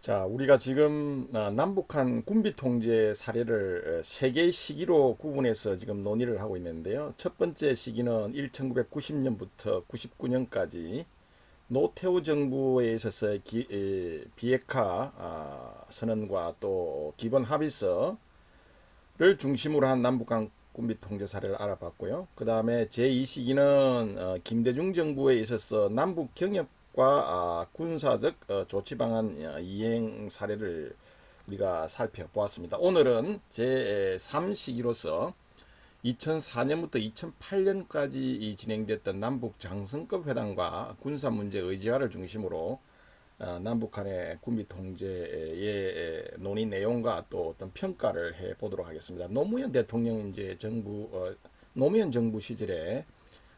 자, 우리가 지금 남북한 군비 통제 사례를 세 개의 시기로 구분해서 지금 논의를 하고 있는데요. 첫 번째 시기는 1990년부터 99년까지 노태우 정부에 있어서 비핵화 선언과 또 기본 합의서를 중심으로 한 남북한 군비 통제 사례를 알아봤고요. 그 다음에 제2시기는 김대중 정부에 있어서 남북 경협과 군사적 조치 방안 이행 사례를 우리가 살펴보았습니다. 오늘은 제3시기로서 2004년부터 2008년까지 진행됐던 남북 장성급 회담과 군사 문제 의제화를 중심으로 남북 간의 군비 통제의 논의 내용과 또 어떤 평가를 해 보도록 하겠습니다. 노무현 대통령 이제 노무현 정부 시절에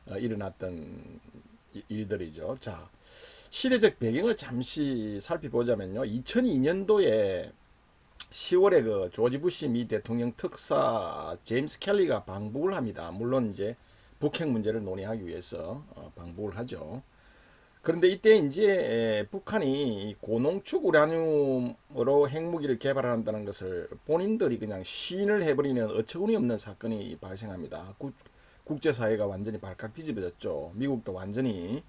일어났던 일들이죠. 자, 시대적 배경을 잠시 살펴보자면요. 2002년도에 10월에 그 조지 부시 미 대통령 특사 제임스 켈리가 방북을 합니다. 물론 이제 북핵 문제를 논의하기 위해서 방북을 하죠. 그런데 이때 이제 북한이 고농축 우라늄으로 핵무기를 개발한다는 것을 본인들이 그냥 시인을 해버리는 어처구니 없는 사건이 발생합니다. 국제사회가 완전히 발칵 뒤집어졌죠. 미국도 완전히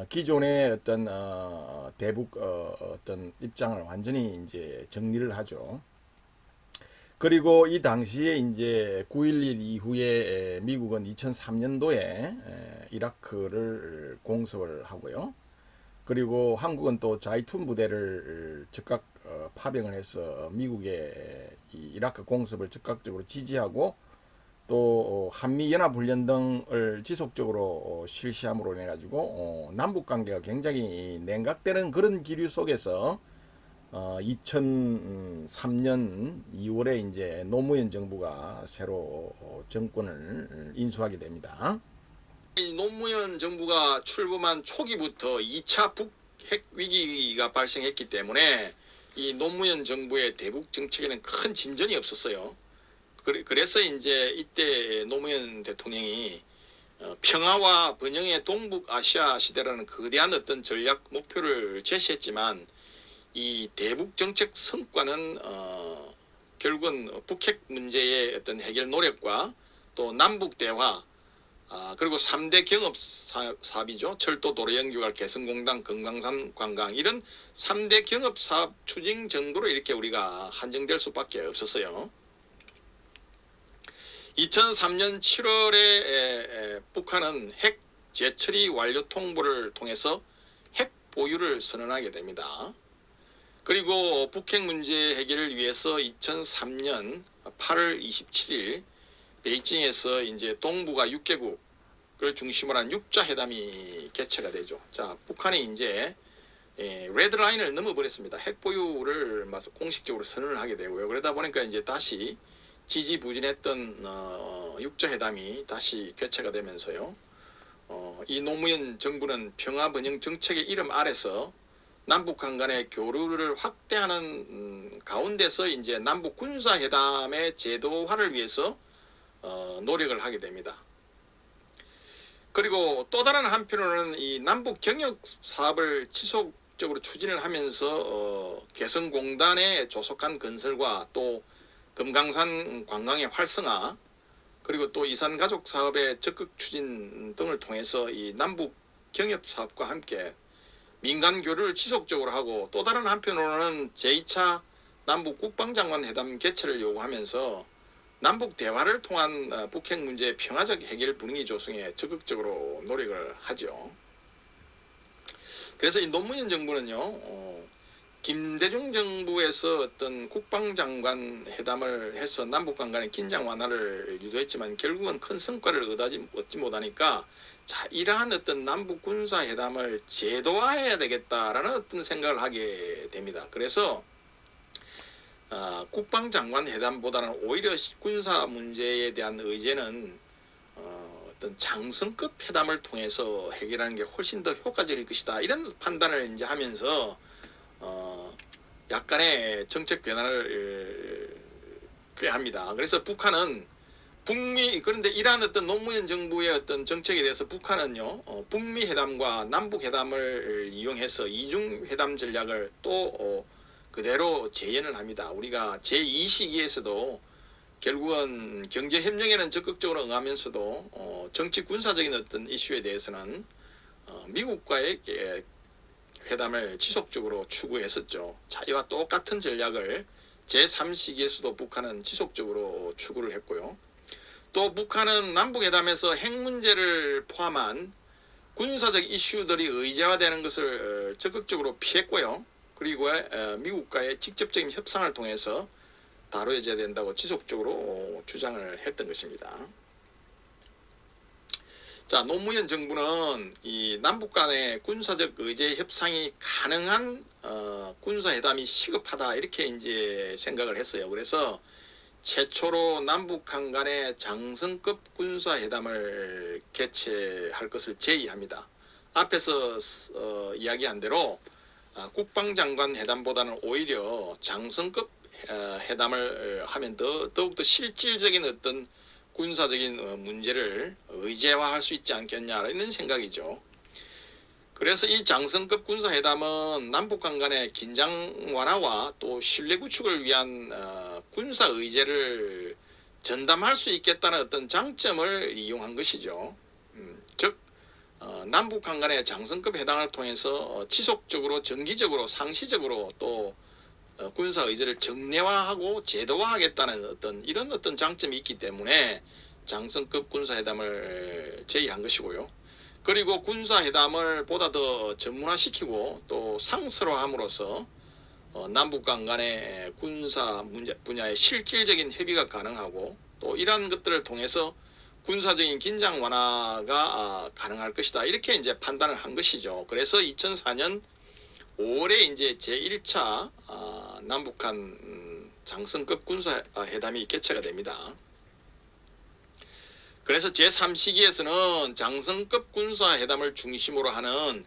기존의 어떤 대북 어떤 입장을 완전히 이제 정리를 하죠. 그리고 이 당시에 이제 9.11 이후에 미국은 2003년도에 이라크를 공습을 하고요. 그리고 한국은 또 자이툰 부대를 즉각 파병을 해서 미국의 이 이라크 공습을 즉각적으로 지지하고 또 한미 연합 훈련 등을 지속적으로 실시함으로 인해 가지고 남북 관계가 굉장히 냉각되는 그런 기류 속에서 2003년 2월에 이제 노무현 정부가 새로 정권을 인수하게 됩니다. 이 노무현 정부가 출범한 초기부터 2차 북핵 위기가 발생했기 때문에 이 노무현 정부의 대북 정책에는 큰 진전이 없었어요. 그래서 이제 이때 노무현 대통령이 평화와 번영의 동북아시아 시대라는 거대한 어떤 전략 목표를 제시했지만 이 대북 정책 성과는 결국은 북핵 문제의 어떤 해결 노력과 또 남북 대화 그리고 3대 경업 사업이죠. 철도 도로 연결 개성공단 금강산 관광 이런 3대 경업 사업 추진 정도로 이렇게 우리가 한정될 수밖에 없었어요. 2003년 7월에 북한은 핵 재처리 완료 통보를 통해서 핵 보유를 선언하게 됩니다. 그리고 북핵 문제 해결을 위해서 2003년 8월 27일 베이징에서 이제 동북아 6개국을 중심으로 한 6자 회담이 개최가 되죠. 자, 북한이 이제 레드라인을 넘어버렸습니다. 핵 보유를 공식적으로 선언을 하게 되고요. 그러다 보니까 이제 다시 지지부진했던 6자 회담이 다시 개최가 되면서요. 이 노무현 정부는 평화번영 정책의 이름 아래서 남북한 간의 교류를 확대하는 가운데서 이제 남북 군사회담의 제도화를 위해서 노력을 하게 됩니다. 그리고 또 다른 한편으로는 이 남북 경역 사업을 지속적으로 추진을 하면서 개성공단의 조속한 건설과 또 금강산 관광의 활성화 그리고 또 이산가족 사업의 적극 추진 등을 통해서 이 남북 경협 사업과 함께 민간 교류를 지속적으로 하고 또 다른 한편으로는 제2차 남북 국방장관 회담 개최를 요구하면서 남북 대화를 통한 북핵 문제의 평화적 해결 분위기 조성에 적극적으로 노력을 하죠. 그래서 이 노무현 정부는요. 김대중 정부에서 어떤 국방장관 회담을 해서 남북 간의 긴장 완화를 유도했지만 결국은 큰 성과를 얻지 못하니까 자, 이러한 어떤 남북 군사 회담을 제도화해야 되겠다라는 어떤 생각을 하게 됩니다. 그래서 국방장관 회담보다는 오히려 군사 문제에 대한 의제는 어떤 장성급 회담을 통해서 해결하는 게 훨씬 더 효과적일 것이다. 이런 판단을 이제 하면서 약간의 정책 변화를 꾀합니다. 그래서 북한은 그런데 이러한 어떤 노무현 정부의 어떤 정책에 대해서 북한은요, 북미 회담과 남북 회담을 이용해서 이중 회담 전략을 또 그대로 재현을 합니다. 우리가 제2시기에서도 결국은 경제협력에는 적극적으로 응하면서도 정치 군사적인 어떤 이슈에 대해서는 미국과의 회담을 지속적으로 추구했었죠. 자, 이와 똑같은 전략을 제3시기에서도 북한은 지속적으로 추구를 했고요. 또 북한은 남북회담에서 핵 문제를 포함한 군사적 이슈들이 의제화되는 것을 적극적으로 피했고요. 그리고 미국과의 직접적인 협상을 통해서 다뤄져야 된다고 지속적으로 주장을 했던 것입니다. 자, 노무현 정부는 이 남북 간의 군사적 의제 협상이 가능한 군사회담이 시급하다 이렇게 이제 생각을 했어요. 그래서 최초로 남북한 간의 장성급 군사회담을 개최할 것을 제의합니다. 앞에서 이야기한 대로 국방장관 회담보다는 오히려 장성급 회담을 하면 더욱더 실질적인 어떤 군사적인 문제를 의제화할 수 있지 않겠냐는 생각이죠. 그래서 이 장성급 군사회담은 남북한 간의 긴장 완화와 또 신뢰 구축을 위한 군사 의제를 전담할 수 있겠다는 어떤 장점을 이용한 것이죠. 즉 남북한 간의 장성급 회담을 통해서 지속적으로 정기적으로 상시적으로 또 군사 의제를 정례화하고 제도화하겠다는 이런 어떤 장점이 있기 때문에 장성급 군사회담을 제의한 것이고요. 그리고 군사회담을 보다 더 전문화시키고 또 상설화함으로써 남북 간의 군사 문제 분야의 실질적인 협의가 가능하고 또 이러한 것들을 통해서 군사적인 긴장 완화가 가능할 것이다. 이렇게 이제 판단을 한 것이죠. 그래서 2004년 5월에 이제 제1차 남북한 장성급 군사회담이 개최가 됩니다. 그래서 제3시기에서는 장성급 군사회담을 중심으로 하는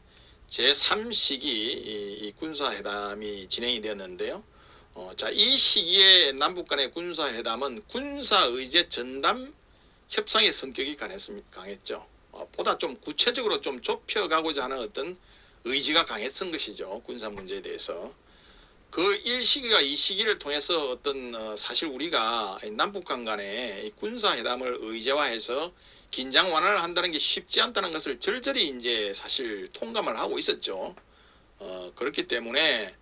제3시기 이 군사회담이 진행이 되었는데요. 자, 이 시기에 남북 간의 군사회담은 군사의제 전담 협상의 성격이 강했죠. 보다 좀 구체적으로 좀 좁혀가고자 하는 어떤 의지가 강했던 것이죠. 군사 문제에 대해서. 그 1시기와 2시기를 통해서 사실 우리가 남북한 간의 군사회담을 의제화해서 긴장 완화를 한다는 게 쉽지 않다는 것을 절절히 이제 사실 통감을 하고 있었죠. 그렇기 때문에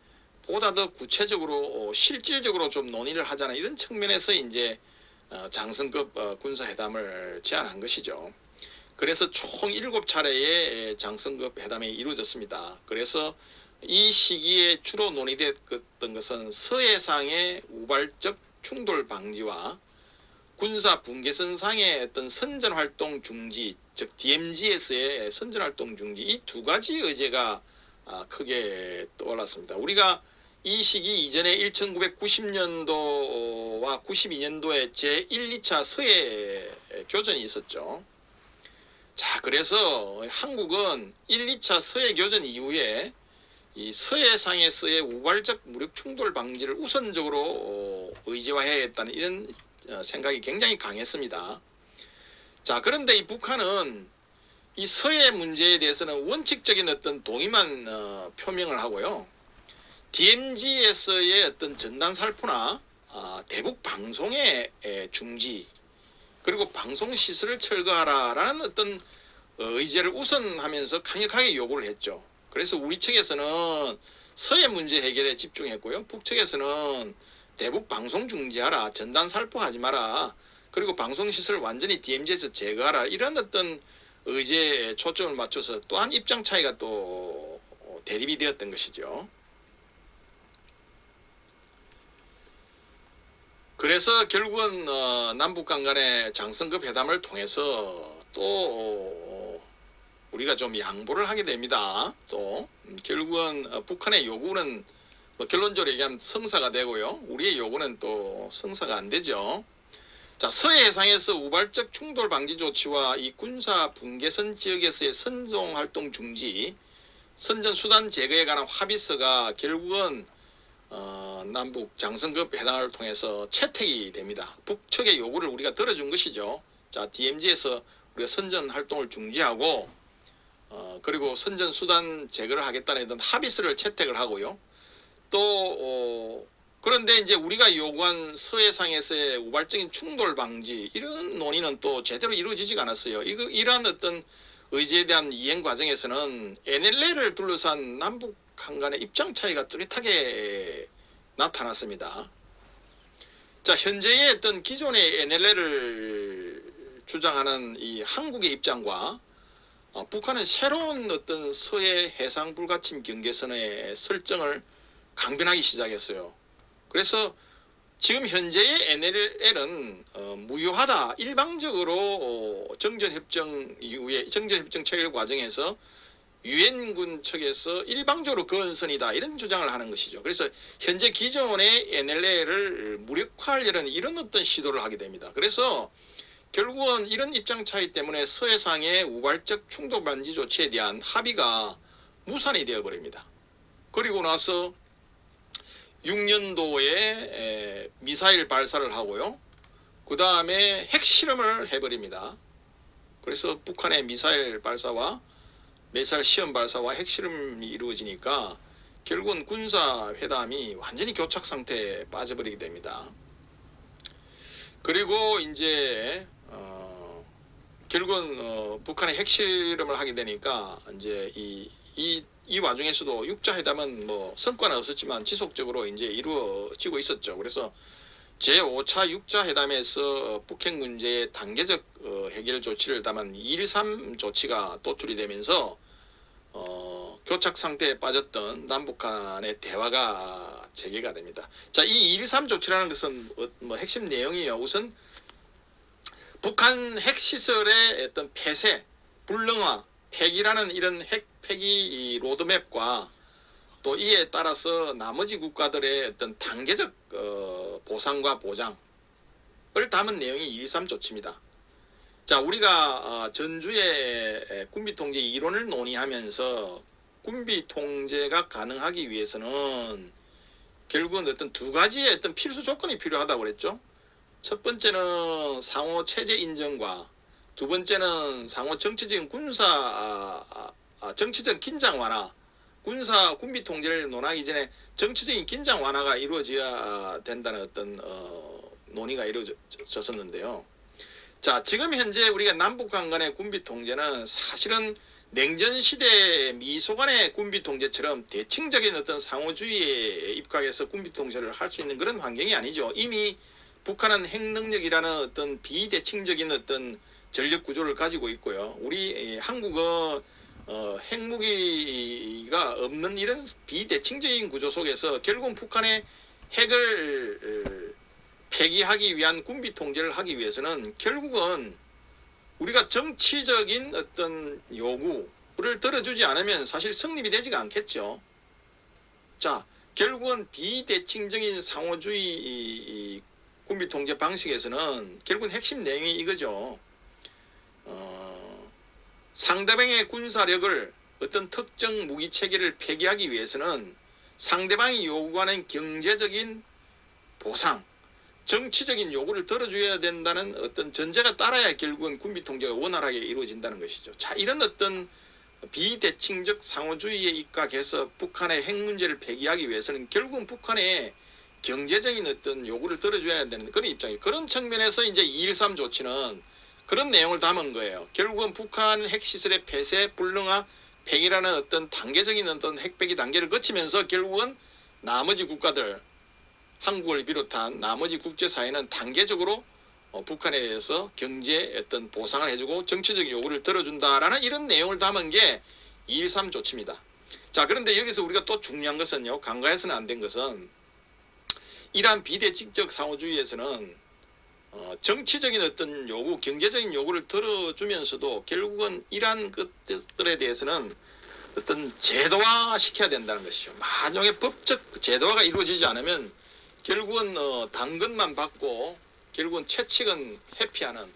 보다 더 구체적으로 실질적으로 좀 논의를 하자는 이런 측면에서 이제 장성급 군사회담을 제안한 것이죠. 그래서 총 7차례의 장성급 회담이 이루어졌습니다. 그래서 이 시기에 주로 논의됐던 것은 서해상의 우발적 충돌 방지와 군사 분계선상의 선전활동 중지, 즉 DMZ에서의 선전활동 중지, 이 두 가지 의제가 크게 떠올랐습니다. 우리가 이 시기 이전에 1990년도와 92년도에 제1, 2차 서해 교전이 있었죠. 자, 그래서 한국은 1, 2차 서해 교전 이후에 이 서해상에서의 우발적 무력 충돌 방지를 우선적으로 의제화해야겠다는 이런 생각이 굉장히 강했습니다. 자, 그런데 이 북한은 이 서해 문제에 대해서는 원칙적인 동의만 표명을 하고요. DMZ에서의 전단 살포나 대북 방송의 중지, 그리고 방송 시설을 철거하라라는 의제를 우선하면서 강력하게 요구를 했죠. 그래서 우리 측에서는 서해 문제 해결에 집중했고요. 북측에서는 대북 방송 중지하라, 전단 살포하지 마라, 그리고 방송 시설을 완전히 DMZ에서 제거하라, 이런 의제에 초점을 맞춰서 또한 입장 차이가 또 대립이 되었던 것이죠. 그래서 결국은 남북 간의 장성급 회담을 통해서 또 우리가 좀 양보를 하게 됩니다. 또 결국은 북한의 요구는 결론적으로 얘기하면 성사가 되고요. 우리의 요구는 또 성사가 안 되죠. 자, 서해 해상에서 우발적 충돌 방지 조치와 이 군사 분계선 지역에서의 선종 활동 중지, 선전 수단 제거에 관한 합의서가 결국은 남북 장성급 회담을 통해서 채택이 됩니다. 북측의 요구를 우리가 들어준 것이죠. 자, DMZ에서 우리가 선전 활동을 중지하고 그리고 선전 수단 제거를 하겠다는 합의서를 채택을 하고요. 또 그런데 이제 우리가 요구한 서해상에서의 우발적인 충돌 방지 이런 논의는 또 제대로 이루어지지가 않았어요. 이러한 어떤 의지에 대한 이행 과정에서는 NLL을 둘러싼 남북한 간의 입장 차이가 뚜렷하게 나타났습니다. 자, 현재의 어떤 기존의 NLL을 주장하는 이 한국의 입장과 북한은 새로운 어떤 서해 해상 불가침 경계선의 설정을 강변하기 시작했어요. 그래서 지금 현재의 NLL은 무효하다. 일방적으로 정전협정 이후에 정전협정 체결 과정에서 유엔군 측에서 일방적으로 그은 선이다 이런 주장을 하는 것이죠. 그래서 현재 기존의 NLL을 무력화하려는 이런 어떤 시도를 하게 됩니다. 그래서 결국은 이런 입장 차이 때문에 서해상의 우발적 충돌 방지 조치에 대한 합의가 무산이 되어버립니다. 그리고 나서 6년도에 미사일 발사를 하고요. 그 다음에 핵실험을 해버립니다. 그래서 북한의 미사일 발사와 미사일 시험 발사와 핵실험이 이루어지니까 결국은 군사회담이 완전히 교착 상태에 빠져버리게 됩니다. 그리고 이제 결국은 북한의 핵실험을 하게 되니까 이제 이 와중에서도 육자회담은 뭐 성과는 없었지만 지속적으로 이제 이루어지고 있었죠. 그래서 제5차 육자회담에서 북핵 문제의 단계적 해결 조치를 담은 2.13 조치가 도출이 되면서 교착 상태에 빠졌던 남북한의 대화가 재개가 됩니다. 자, 이 2.13 조치라는 것은 뭐 핵심 내용이요. 우선 북한 핵시설의 어떤 폐쇄, 불능화, 폐기라는 이런 핵 폐기 로드맵과 또 이에 따라서 나머지 국가들의 어떤 단계적 보상과 보장을 담은 내용이 2.13 조치입니다. 자, 우리가 전주에 군비 통제 이론을 논의하면서 군비 통제가 가능하기 위해서는 결국은 어떤 두 가지의 어떤 필수 조건이 필요하다고 그랬죠. 첫 번째는 상호 체제 인정과 두 번째는 상호 정치적인 정치적 긴장 완화, 군비 통제를 논하기 전에 정치적인 긴장 완화가 이루어져야 된다는 어떤 논의가 이루어졌었는데요. 자, 지금 현재 우리가 남북한 간의 군비 통제는 사실은 냉전 시대 미소 간의 군비 통제처럼 대칭적인 어떤 상호주의에 입각해서 군비 통제를 할 수 있는 그런 환경이 아니죠. 이미 북한은 핵능력이라는 어떤 비대칭적인 어떤 전력 구조를 가지고 있고요. 우리 한국은 핵무기가 없는 이런 비대칭적인 구조 속에서 결국은 북한의 핵을 폐기하기 위한 군비 통제를 하기 위해서는 결국은 우리가 정치적인 어떤 요구를 들어주지 않으면 사실 성립이 되지가 않겠죠. 자, 결국은 비대칭적인 상호주의 군비 통제 방식에서는 결국은 핵심 내용이 이거죠. 상대방의 군사력을 어떤 특정 무기 체계를 폐기하기 위해서는 상대방이 요구하는 경제적인 보상, 정치적인 요구를 들어줘야 된다는 어떤 전제가 따라야 결국은 군비 통제가 원활하게 이루어진다는 것이죠. 자, 이런 어떤 비대칭적 상호주의에 입각해서 북한의 핵 문제를 폐기하기 위해서는 결국은 북한의 경제적인 어떤 요구를 들어줘야 되는 그런 입장이에요. 그런 측면에서 이제 2.13 조치는 그런 내용을 담은 거예요. 결국은 북한 핵시설의 폐쇄, 불능화, 폐기라는 어떤 단계적인 어떤 핵폐기 단계를 거치면서 결국은 나머지 국가들, 한국을 비롯한 나머지 국제사회는 단계적으로 북한에 대해서 경제 어떤 보상을 해주고 정치적인 요구를 들어준다라는 이런 내용을 담은 게 2.13 조치입니다. 자, 그런데 여기서 우리가 또 중요한 것은요, 간과해서는 안 된 것은 이러한 비대칭적 상호주의에서는 정치적인 어떤 요구, 경제적인 요구를 들어주면서도 결국은 이러한 것들에 대해서는 어떤 제도화 시켜야 된다는 것이죠. 만약에 법적 제도화가 이루어지지 않으면 결국은 당근만 받고 결국은 채찍은 회피하는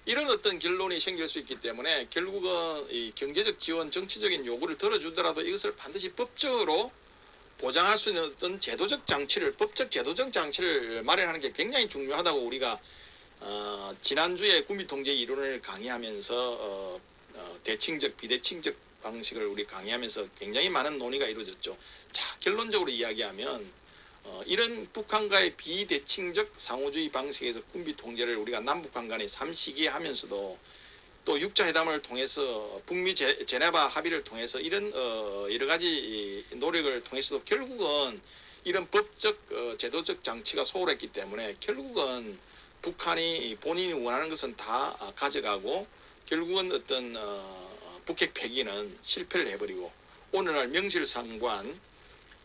이런 어떤 결론이 생길 수 있기 때문에 결국은 이 경제적 지원, 정치적인 요구를 들어주더라도 이것을 반드시 법적으로 보장할 수 있는 어떤 제도적 장치를, 법적 제도적 장치를 마련하는 게 굉장히 중요하다고 우리가 지난주에 군비 통제 이론을 강의하면서 대칭적, 비대칭적 방식을 우리 강의하면서 굉장히 많은 논의가 이루어졌죠. 자, 결론적으로 이야기하면 이런 북한과의 비대칭적 상호주의 방식에서 군비 통제를 우리가 남북한 간에 삼시기하면서도 또 육자회담을 통해서 북미 제네바 합의를 통해서 이런 여러 가지 노력을 통해서도 결국은 이런 법적 제도적 장치가 소홀했기 때문에 결국은 북한이 본인이 원하는 것은 다 가져가고 결국은 어떤 북핵 폐기는 실패를 해버리고 오늘날 명실상부한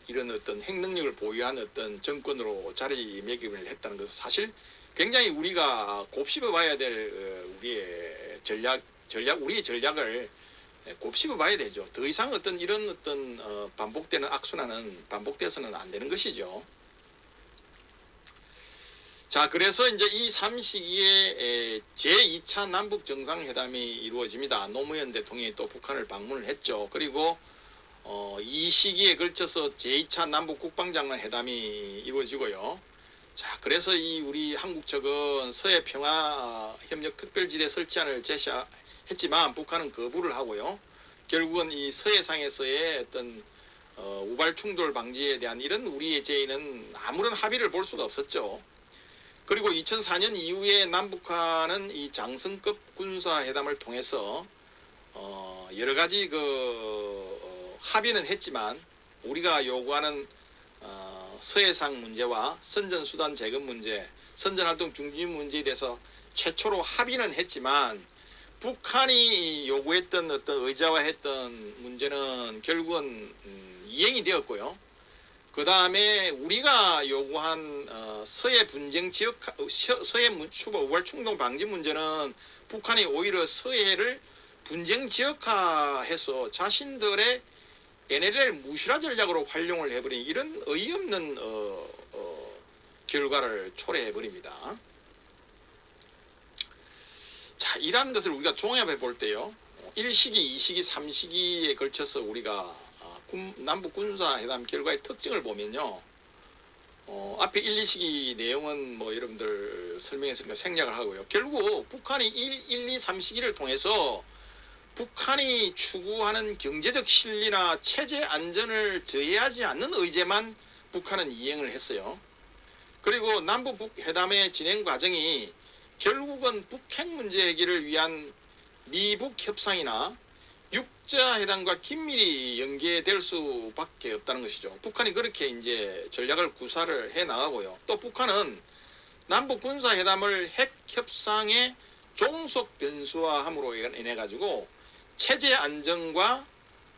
이런 어떤 핵능력을 보유한 어떤 정권으로 자리매김을 했다는 것은 사실 굉장히 우리가 곱씹어 봐야 될 우리의 우리의 전략을 곱씹어 봐야 되죠. 더 이상 어떤 이런 어떤 반복되는 악순환은 반복돼서는 안 되는 것이죠. 자, 그래서 이제 이 3시기에 제2차 남북 정상회담이 이루어집니다. 노무현 대통령이 또 북한을 방문을 했죠. 그리고 이 시기에 걸쳐서 제2차 남북 국방장관 회담이 이루어지고요. 자, 그래서 이 우리 한국 측은 서해 평화 협력 특별지대 설치안을 제시했지만 북한은 거부를 하고요. 결국은 이 서해상에서의 어떤 우발 충돌 방지에 대한 이런 우리의 제의는 아무런 합의를 볼 수가 없었죠. 그리고 2004년 이후에 남북한은 이 장성급 군사회담을 통해서 여러 가지 합의는 했지만 우리가 요구하는 서해상 문제와 선전수단 재건 문제, 선전활동 중지 문제에 대해서 최초로 합의는 했지만 북한이 요구했던 어떤 의자화했던 문제는 결국은 이행이 되었고요. 그 다음에 우리가 요구한 서해 분쟁 지역, 서해 우발 충돌 방지 문제는 북한이 오히려 서해를 분쟁 지역화해서 자신들의 NLL 무실화 전략으로 활용을 해버린 이런 어이없는 결과를 초래해버립니다. 자, 이러한 것을 우리가 종합해 볼 때요. 1시기, 2시기, 3시기에 걸쳐서 우리가 남북 군사회담 결과의 특징을 보면요. 앞에 1, 2시기 내용은 뭐 여러분들 설명했으니까 생략을 하고요. 결국 북한이 1, 2, 3시기를 통해서 북한이 추구하는 경제적 실리나 체제 안전을 저해하지 않는 의제만 북한은 이행을 했어요. 그리고 남북 회담의 진행 과정이 결국은 북핵 문제 해결을 위한 미북 협상이나 육자회담과 긴밀히 연계될 수밖에 없다는 것이죠. 북한이 그렇게 이제 전략을 구사를 해 나가고요. 또 북한은 남북 군사회담을 핵 협상의 종속 변수화함으로 인해 가지고 체제 안정과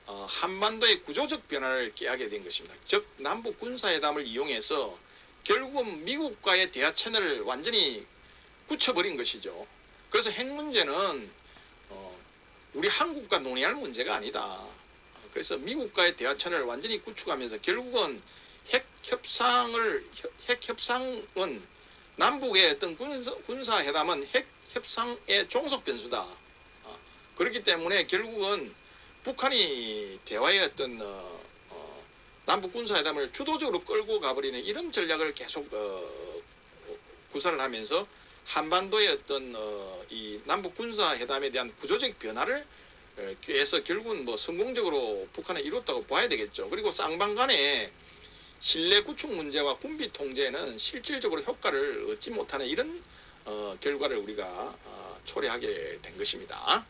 한반도의 구조적 변화를 깨하게 된 것입니다. 즉 남북 군사회담을 이용해서 결국은 미국과의 대화 채널을 완전히 굳혀버린 것이죠. 그래서 핵 문제는 우리 한국과 논의할 문제가 아니다. 그래서 미국과의 대화 채널을 완전히 구축하면서 결국은 핵 협상은 남북의 어떤 군사회담은 핵 협상의 종속 변수다. 그렇기 때문에 결국은 북한이 대화의 어떤 남북 군사회담을 주도적으로 끌고 가버리는 이런 전략을 계속 구사를 하면서 한반도의 어떤 이 남북 군사회담에 대한 구조적 변화를 꾀해서 결국은 뭐 성공적으로 북한에 이뤘다고 봐야 되겠죠. 그리고 쌍방간의 신뢰 구축 문제와 군비 통제는 실질적으로 효과를 얻지 못하는 이런 결과를 우리가 초래하게 된 것입니다.